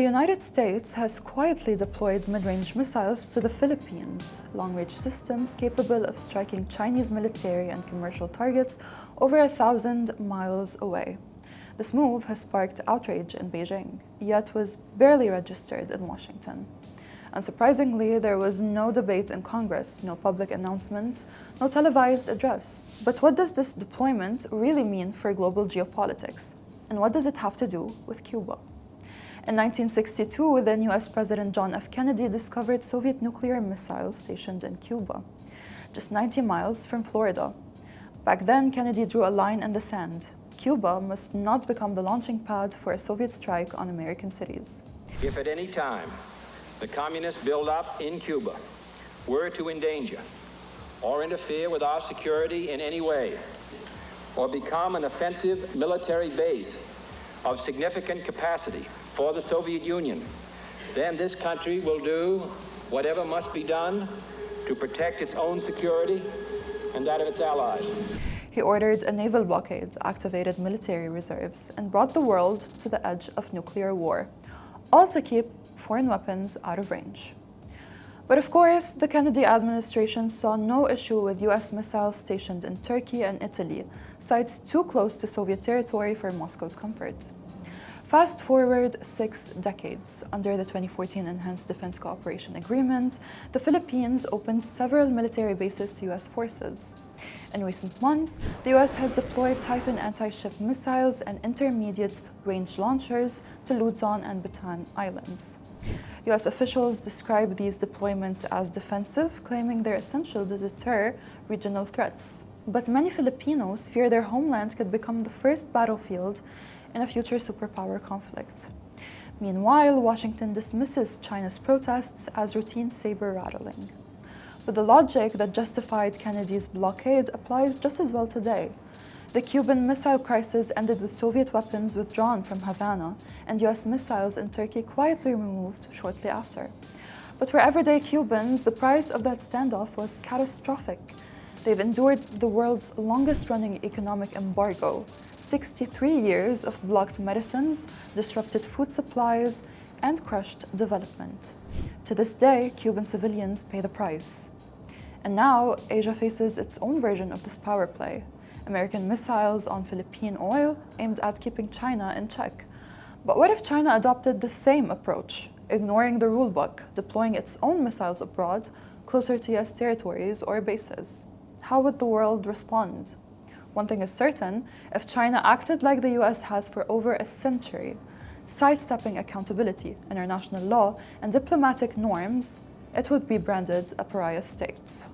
The United States has quietly deployed mid-range missiles to the Philippines, long-range systems capable of striking Chinese military and commercial targets over 1,000 miles away. This move has sparked outrage in Beijing, yet was barely registered in Washington. Unsurprisingly, there was no debate in Congress, no public announcement, no televised address. But what does this deployment really mean for global geopolitics? And what does it have to do with Cuba? In 1962, then US President John F. Kennedy discovered Soviet nuclear missiles stationed in Cuba, just 90 miles from Florida. Back then, Kennedy drew a line in the sand. Cuba must not become the launching pad for a Soviet strike on American cities. If at any time the communist buildup in Cuba were to endanger or interfere with our security in any way, or become an offensive military base of significant capacity for the Soviet Union, then this country will do whatever must be done to protect its own security and that of its allies. He ordered a naval blockade, activated military reserves, and brought the world to the edge of nuclear war, all to keep foreign weapons out of range. But of course, the Kennedy administration saw no issue with US missiles stationed in Turkey and Italy, sites too close to Soviet territory for Moscow's comfort. Fast forward 6 decades. Under the 2014 Enhanced Defense Cooperation Agreement, the Philippines opened several military bases to US forces. In recent months, the US has deployed Typhoon anti-ship missiles and intermediate-range launchers to Luzon and Bataan Islands. US officials describe these deployments as defensive, claiming they're essential to deter regional threats. But many Filipinos fear their homeland could become the first battlefield in a future superpower conflict. Meanwhile, Washington dismisses China's protests as routine saber rattling. But the logic that justified Kennedy's blockade applies just as well today. The Cuban Missile Crisis ended with Soviet weapons withdrawn from Havana and US missiles in Turkey quietly removed shortly after. But for everyday Cubans, the price of that standoff was catastrophic. They've endured the world's longest-running economic embargo, 63 years of blocked medicines, disrupted food supplies, and crushed development. To this day, Cuban civilians pay the price. And now, Asia faces its own version of this power play. American missiles on Philippine oil aimed at keeping China in check. But what if China adopted the same approach, ignoring the rulebook, deploying its own missiles abroad, closer to US territories or bases? How would the world respond? One thing is certain, if China acted like the US has for over a century, sidestepping accountability, international law, and diplomatic norms, it would be branded a pariah state.